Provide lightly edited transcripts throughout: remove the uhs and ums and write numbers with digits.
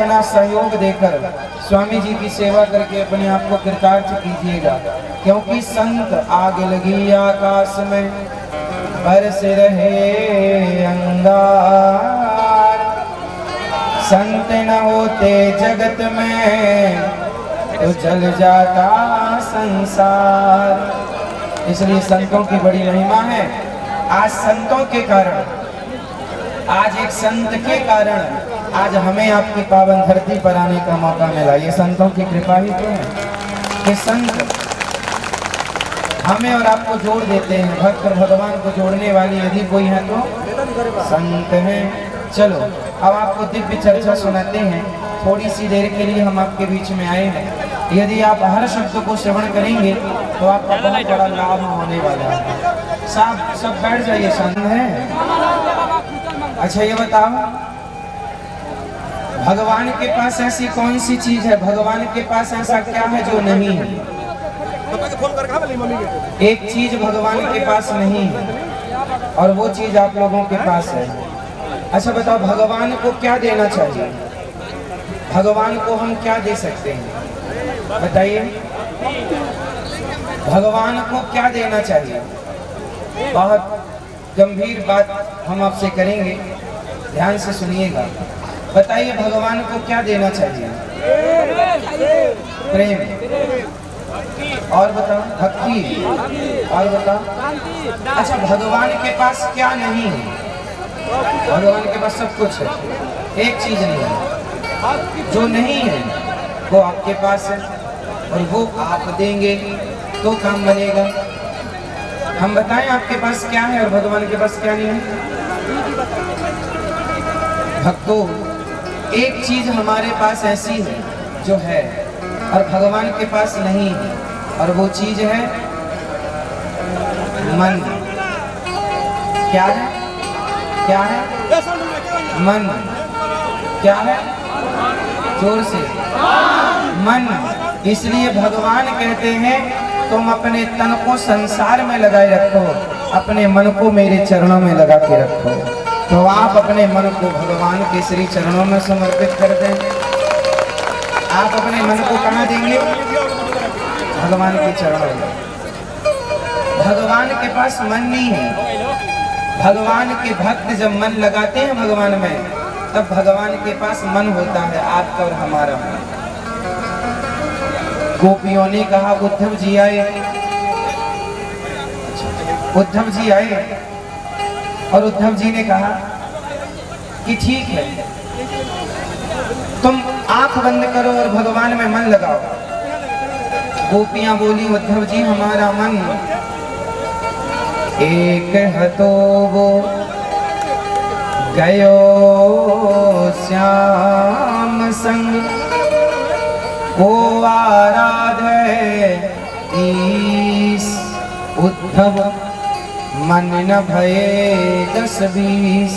अपना सहयोग देकर स्वामी जी की सेवा करके अपने आप को कृतार्थ कीजिएगा, क्योंकि संत आग लगी आकाश में बरस रहे अंगार, संत न होते जगत में तो जल जाता संसार। इसलिए संतों की बड़ी महिमा है। आज संतों के कारण, आज एक संत के कारण आज हमें आपकी पावन धरती पर आने का मौका मिला। ये संतों की कृपा ही तो है कि संत हमें और आपको जोड़ देते हैं। भक्त और भगवान को जोड़ने वाली यदि कोई है तो संत हैं। चलो अब आपको दिव्य चर्चा सुनाते हैं। थोड़ी सी देर के लिए हम आपके बीच में आए हैं। यदि आप हर शब्द को श्रवण करेंगे तो आपका बहुत बड़ा लाभ होने वाला है। साहब सब बैठ जाइए, संत है। अच्छा ये बताओ, भगवान के पास ऐसी कौन सी चीज है, भगवान के पास ऐसा क्या है जो नहीं है? एक चीज भगवान के पास नहीं है और वो चीज आप लोगों के पास है। अच्छा बताओ, भगवान को क्या देना चाहिए? भगवान को हम क्या दे सकते हैं बताइए? भगवान को क्या देना चाहिए? बहुत गंभीर बात हम आपसे करेंगे, ध्यान से सुनिएगा। बताइए भगवान को क्या देना चाहिए? प्रेम। और बताओ भक्ति। और बताओ। अच्छा भगवान के पास क्या नहीं है? भगवान के पास सब कुछ है, एक चीज नहीं है। जो नहीं है वो आपके पास है और वो आप देंगे तो काम बनेगा। हम बताएं आपके पास क्या है और भगवान के पास क्या नहीं है? भक्तों, एक चीज हमारे पास ऐसी है जो है और भगवान के पास नहीं है, और वो चीज है मन। क्या है? क्या है? मन। क्या है? जोर से। मन। इसलिए भगवान कहते हैं तुम अपने तन को संसार में लगाए रखो, अपने मन को मेरे चरणों में लगा के रखो। तो आप अपने मन को भगवान के श्री चरणों में समर्पित कर दें। आप अपने मन को कहाँ देंगे? भगवान के चरणों में। भगवान के पास मन नहीं है। भगवान के भक्त जब मन लगाते हैं भगवान में, तब भगवान के पास मन होता है, आपका और हमारा। गोपियों ने कहा उद्धव जी आए, उद्धव जी आए और उद्धव जी ने कहा कि ठीक है, तुम आंख बंद करो और भगवान में मन लगाओ। गोपियां बोली उद्धव जी हमारा मन एक हतो वो गयो श्याम संग, को आराधे ईस। उद्धव मन न भये 10-20।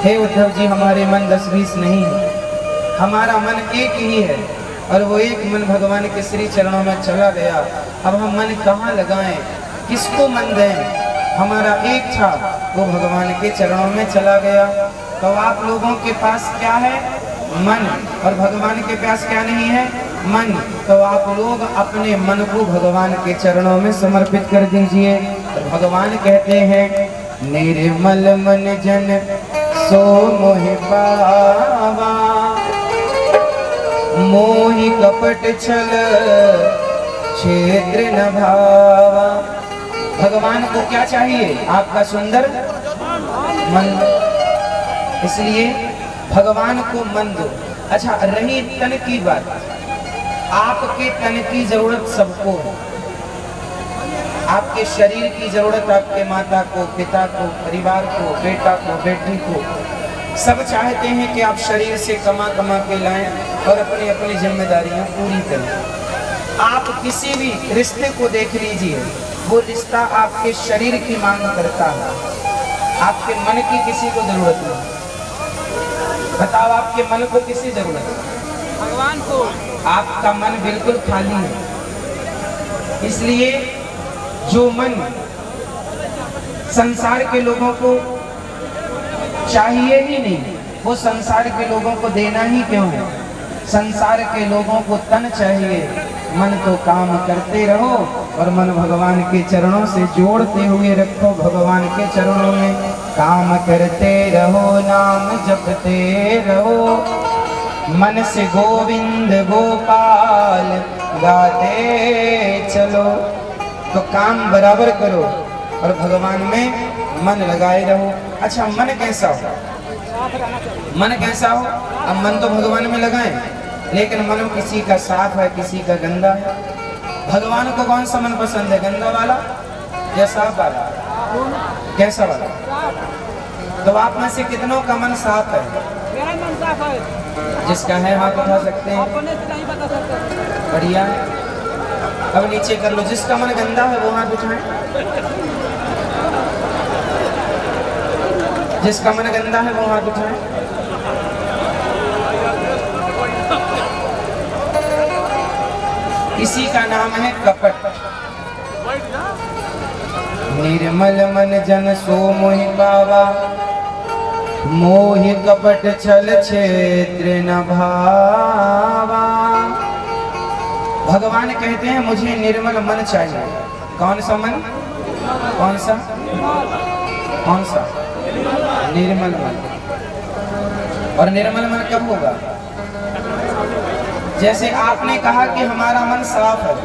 हे उद्धव जी हमारे मन 10-20 नहीं है, हमारा मन एक ही है और वो एक मन भगवान के श्री चरणों में चला गया। अब हम मन कहाँ लगाएं, किसको मन दें? हमारा एक था वो भगवान के चरणों में चला गया। तो आप लोगों के पास क्या है? मन। और भगवान के पास क्या नहीं है? मन। तो आप लोग अपने मन को भगवान के चरणों में समर्पित कर दीजिए। तो भगवान कहते हैं निर्मल मन जन सो मोहि पावा, मोहि कपट छल क्षेत्र न भावा। भगवान को क्या चाहिए? आपका सुंदर मन। इसलिए भगवान को मन दो। अच्छा रही तन की बात, आपके तन की जरूरत सबको है। आपके शरीर की जरूरत आपके माता को, पिता को, परिवार को, बेटा को, बेटी को, सब चाहते हैं कि आप शरीर से कमा कमा के लाएं और अपनी अपनी जिम्मेदारियां पूरी करें। आप किसी भी रिश्ते को देख लीजिए, वो रिश्ता आपके शरीर की मांग करता है, आपके मन की किसी को जरूरत नहीं। बताओ आपके मन को किसी जरूरत है? भगवान को। आपका मन बिल्कुल खाली है। इसलिए जो मन संसार के लोगों को चाहिए ही नहीं, वो संसार के लोगों को देना ही क्यों है? संसार के लोगों को तन चाहिए, मन तो काम करते रहो और मन भगवान के चरणों से जोड़ते हुए रखो। भगवान के चरणों में काम करते रहो, नाम जपते रहो, मन से गोविंद गोपाल गाते चलो। तो काम बराबर करो और भगवान में मन लगाए रहो। अच्छा, मन कैसा हो? मन कैसा हो? अब मन तो भगवान में लगाएं, लेकिन मन किसी का साफ है, किसी का गंदा है। भगवान को कौन सा मन पसंद है, गंदा वाला या साफ वाला? कैसा वाला? तो आप में से कितनों का मन साफ है? मेरा मन साफ है। जिसका है हाथ उठा सकते हैं। अपने से नहीं बता सकते। बढ़िया। अब नीचे कर लो। जिसका मन गंदा है वो हाथ उठाए। जिसका मन गंदा है वो हाथ उठाए। इसी का नाम है कपट। निर्मल मन जन सो मोहि पावा, मोहि कपट छल क्षेत्र न भावा। भगवान कहते हैं मुझे निर्मल मन चाहिए। कौन सा मन? कौन सा? कौन सा? निर्मल मन। और निर्मल मन कब होगा? जैसे आपने कहा कि हमारा मन साफ है,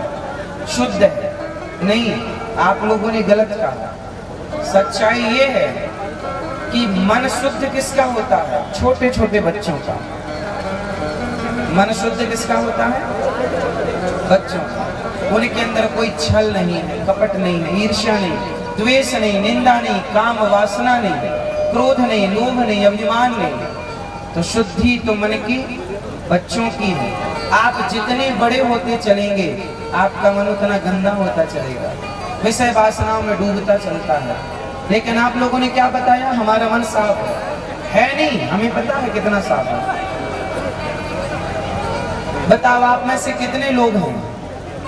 शुद्ध है। नहीं, आप लोगों ने गलत कहा। सच्चाई ये है कि मन शुद्ध किसका होता है? छोटे छोटे बच्चों का। मन शुद्ध किसका होता है? बच्चों का। उनके अंदर कोई छल नहीं है, कपट नहीं है, ईर्ष्या नहीं, द्वेष नहीं, निंदा नहीं, काम वासना नहीं, क्रोध नहीं, लोभ नहीं, अभिमान नहीं। तो शुद्धि तो मन की बच्चों की है। आप जितने बड़े होते चलेंगे आपका मन उतना गंदा होता चलेगा, विषय वासनाओं में डूबता चलता है। लेकिन आप लोगों ने क्या बताया? हमारा मन साफ है नहीं। हमें पता है कितना साफ है। बताओ, आप में से कितने लोग हैं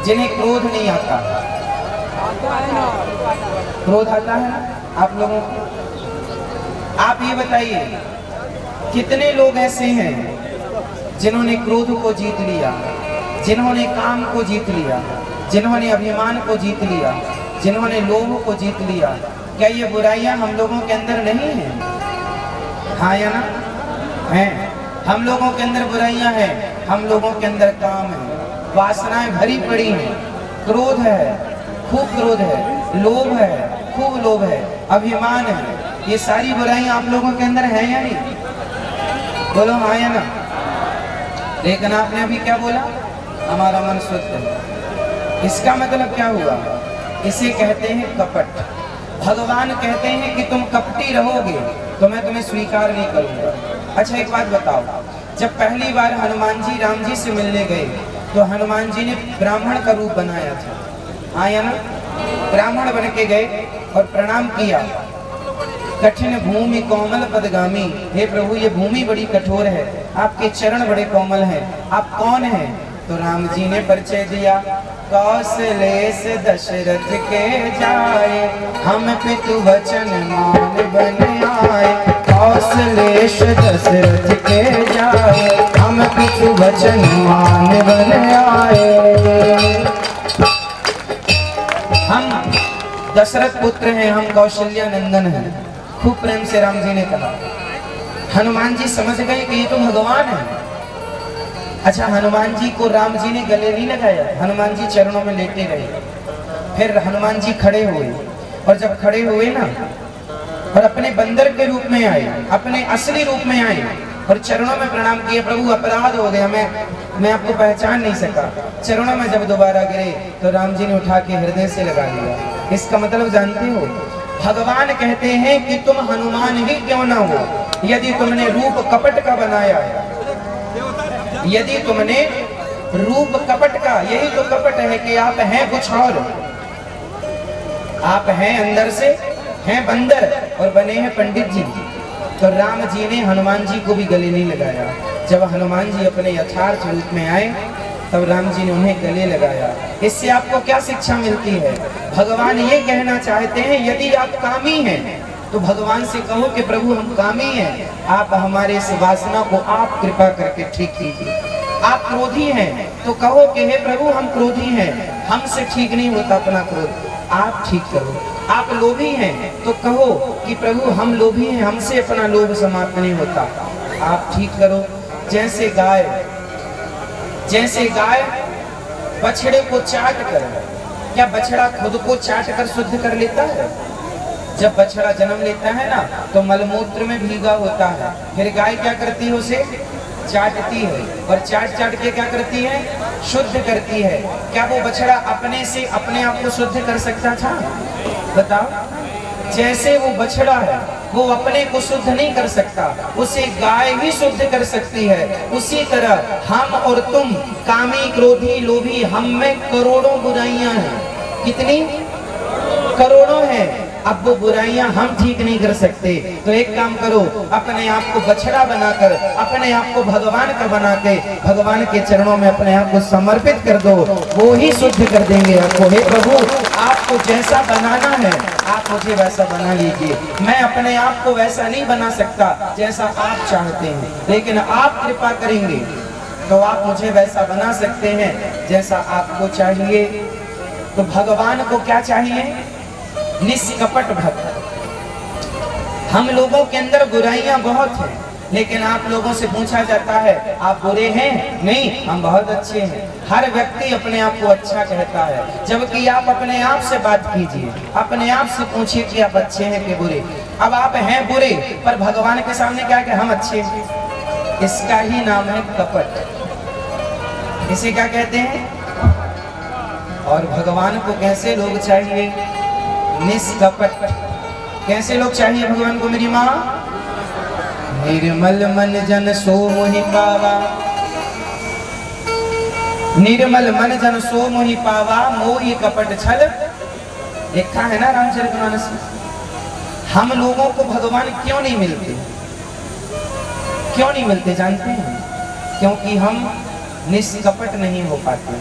जिन्हें क्रोध नहीं आता? क्रोध आता है ना आप लोगों को? आप ये बताइए, कितने लोग ऐसे हैं जिन्होंने क्रोध को जीत लिया, जिन्होंने काम को जीत लिया, जिन्होंने अभिमान को जीत लिया, जिन्होंने लोभ को जीत लिया? क्या ये बुराइयां हम लोगों के अंदर नहीं है? हाँ या ना? हैं। हम लोगों के अंदर बुराइयां हैं, हम लोगों के अंदर काम है, वासनाएं भरी पड़ी हैं, क्रोध है, खूब क्रोध है, लोभ है, खूब लोभ है, अभिमान है। ये सारी बुराइयां आप लोगों के अंदर है या नहीं? बोलो हाँ या ना? लेकिन आपने अभी क्या बोला? हमारा मन शुद्ध है। इसका मतलब क्या हुआ? इसे कहते हैं कपट। भगवान कहते हैं कि तुम कपटी रहोगे तो मैं तुम्हें स्वीकार नहीं करूंगा। अच्छा, एक बात बताओ, जब पहली बार हनुमान जी राम जी से मिलने गए तो हनुमान जी ने ब्राह्मण का रूप बनाया था, हाँ या ना? ब्राह्मण बन के गए और प्रणाम किया। कठिन भूमि कोमल पदगामी, हे प्रभु ये भूमि बड़ी कठोर है, आपके चरण बड़े कोमल हैं, आप कौन हैं? तो राम जी ने परिचय दिया, कौशलेश दशरथ के जाए, हम पितु वचन मान बन आए। कौशलेश दशरथ के जाए, हम पितु वचन मान बन आए। हम दशरथ पुत्र हैं, हम कौशल्या नंदन हैं। खूब प्रेम से राम जी ने कहा। हनुमान जी समझ गए कि ये तो भगवान है। अच्छा, हनुमान जी को राम जी ने गले नहीं लगाया, हनुमान जी चरणों में लेटे रहे। फिर हनुमान जी खड़े हुए और जब खड़े हुए ना और अपने बंदर के रूप में आए, अपने असली रूप में आए और चरणों में प्रणाम किए, प्रभु अपराध हो गया, मैं आपको पहचान नहीं सका। चरणों में जब दोबारा गिरे तो राम जी ने उठा के हृदय से लगा लिया। इसका मतलब जानते हो? भगवान कहते हैं कि तुम हनुमान ही क्यों ना हो, यदि तुमने रूप कपट का बनाया है, यदि तुमने रूप कपट का, यही तो कपट है कि आप हैं कुछ और, आप हैं अंदर से हैं बंदर और बने हैं पंडित जी। तो राम जी ने हनुमान जी को भी गले नहीं लगाया। जब हनुमान जी अपने यथार्थ रूप में आए तब राम जी ने उन्हें गले लगाया। इससे आपको क्या शिक्षा मिलती है? भगवान ये कहना चाहते हैं, यदि आप कामी हैं, तो भगवान से कहो कि प्रभु हम कामी हैं, आप हमारे इस वासना को आप कृपा करके ठीक कीजिए। आप क्रोधी हैं तो कहो कि हे प्रभु हम क्रोधी हैं, हमसे ठीक नहीं होता अपना क्रोध, आप ठीक करो। आप लोभी हैं तो कहो कि प्रभु हम लोभी हैं, हमसे अपना लोभ समाप्त नहीं होता, आप ठीक करो। जैसे गाय बछड़े को चाट कर, क्या बछड़ा खुद को चाट कर शुद्ध कर लेता है? जब बछड़ा जन्म लेता है ना तो मलमूत्र में भीगा होता है, फिर गाय क्या करती है, उसे चाटती है और चाट चाट के क्या करती है, शुद्ध करती है। क्या वो बछड़ा अपने से अपने आप को शुद्ध कर सकता था? बताओ। जैसे वो बछड़ा है वो अपने को शुद्ध नहीं कर सकता, उसे गाय ही शुद्ध कर सकती है, उसी तरह हम और तुम कामी क्रोधी लोभी, हम में करोड़ों बुराइयां हैं। कितनी? करोड़ों हैं। अब वो बुराइयां हम ठीक नहीं कर सकते, तो एक काम करो, अपने आप को बछड़ा बनाकर, अपने आप को भगवान का बना के भगवान के चरणों में अपने आप को समर्पित कर दो, वो ही शुद्ध कर देंगे आपको। हे प्रभु आपको जैसा बनाना है आप मुझे वैसा बना लीजिए। मैं अपने आप को वैसा नहीं बना सकता जैसा आप चाहते हैं, लेकिन आप कृपा करेंगे तो आप मुझे वैसा बना सकते हैं जैसा आपको चाहिए। तो भगवान को क्या चाहिए? निष्कपट भक्त। हम लोगों के अंदर बुराइयां बहुत हैं, लेकिन आप लोगों से पूछा जाता है आप बुरे हैं? नहीं, हम बहुत अच्छे हैं। हर व्यक्ति अपने आप को अच्छा कहता है, जबकि आप अपने आप से बात कीजिए, अपने आप से पूछिए कि आप अच्छे हैं कि बुरे। अब आप हैं बुरे पर भगवान के सामने क्या कि हम अच्छे हैं, इसका ही नाम है कपट। इसे क्या कहते हैं? और भगवान को कैसे लोग चाहिए? निष्कपट। कैसे लोग चाहिए भगवान को मेरी माँ? निर्मल मन जन सो मोहि पावा, निर्मल मन जन सो मोहि पावा, मोहि कपट छल। लिखा है ना रामचरितमानस में। हम लोगों को भगवान क्यों नहीं मिलते? क्यों नहीं मिलते जानते हैं? क्योंकि हम निष्कपट नहीं हो पाते,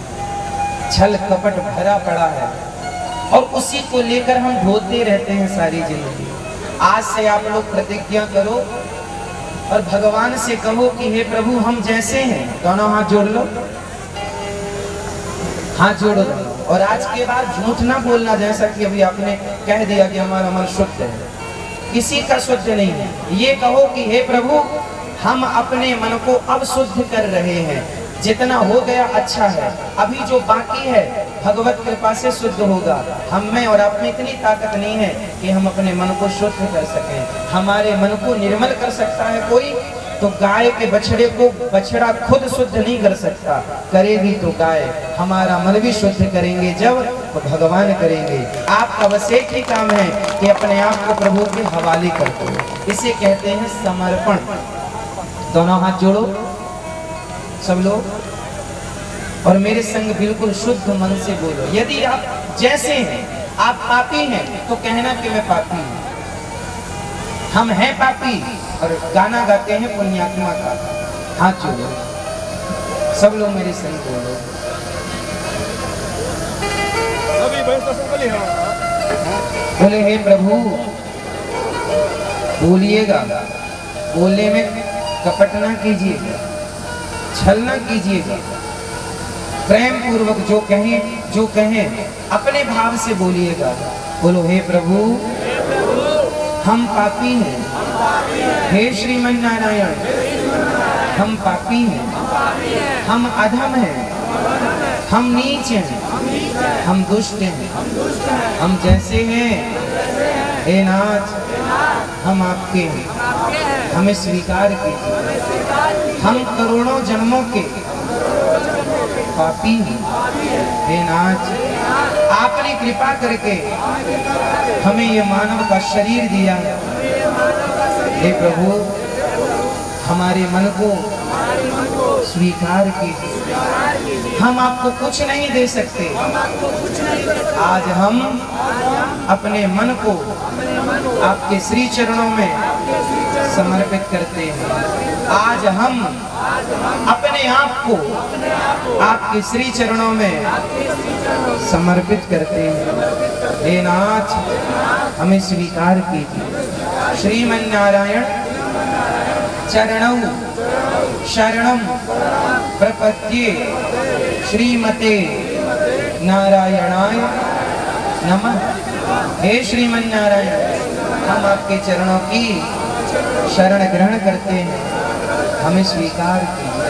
छल कपट भरा पड़ा है और उसी को लेकर हम ढोते रहते हैं सारी जिंदगी। आज से आप लोग प्रतिज्ञा करो और भगवान से कहो कि हे प्रभु हम जैसे हैं, दोनों हाथ जोड़ लो, हाथ जोड़ो दोनों। और आज के बाद झूठ ना बोलना, जैसा कि अभी आपने कह दिया कि हमारा मन शुद्ध है, किसी का शुद्ध नहीं है। ये कहो कि हे प्रभु हम अपने मन को अब शुद्ध कर रहे हैं, जितना हो गया अच्छा है, अभी जो बाकी है भगवत कृपा से शुद्ध होगा। हम में और आप में इतनी ताकत नहीं है कि हम अपने मन को शुद्ध कर सकें। हमारे मन को निर्मल कर सकता है कोई? तो गाय के बछड़े को बछड़ा खुद शुद्ध नहीं कर सकता, करेगी तो गाय। हमारा मन भी शुद्ध करेंगे जब तो भगवान करेंगे। आपका बस एक ही काम है कि अपने आप को प्रभु के हवाले कर दो। इसे कहते हैं समर्पण। दोनों हाथ जोड़ो सब लोग और मेरे संग बिल्कुल शुद्ध मन से बोलो। यदि आप जैसे हैं, आप पापी हैं तो कहना कि मैं पापी हूं। हम हैं पापी और गाना गाते हैं पुण्यात्मा का। हाथ जोड़ो सब लोग मेरे संग बोलो। बोले हे प्रभु, बोलिएगा, बोलने में कपट ना कीजिएगा, छल ना कीजिएगा, प्रेम पूर्वक जो कहें अपने भाव से बोलिएगा। बोलो हे प्रभु हम पापी हैं, हे श्रीमन नारायण हम पापी हैं, हम अधम हैं, हम नीच हैं, हम दुष्ट हैं, हम जैसे हैं हे नाथ हम आपके हैं, हमें स्वीकार कीजिए। हम करोड़ों जन्मों के पापी हैं हे नाथ, आपने कृपा करके हमें ये मानव का शरीर दिया। हे प्रभु हमारे मन को स्वीकार कीजिए। हम आपको कुछ नहीं दे सकते, आज हम अपने मन को आपके श्री चरणों में समर्पित करते हैं। आज हम अपने आप को आपके श्री चरणों में समर्पित करते हैं। हे नाथ हमें स्वीकार कीजिए। श्रीमन्नारायण चरणौ शरणं प्रपद्ये श्रीमते नारायणाय नमः। हे श्रीमन्नारायण, हम आपके चरणों की शरण ग्रहण करते हैं, हमें स्वीकार कीजिए।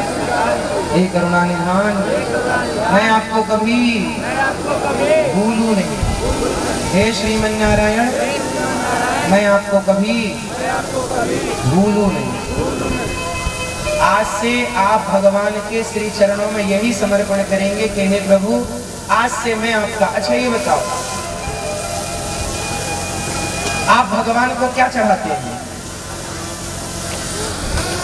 हे करुणा निधान, मैं आपको कभी भूलूं नहीं। हे श्रीमन्नारायण, मैं आपको कभी भूलूं नहीं। आज से आप भगवान के श्री चरणों में यही समर्पण करेंगे कि हे प्रभु, आज से मैं आपका। अच्छा ये बताओ, आप भगवान को क्या चढ़ाते हैं?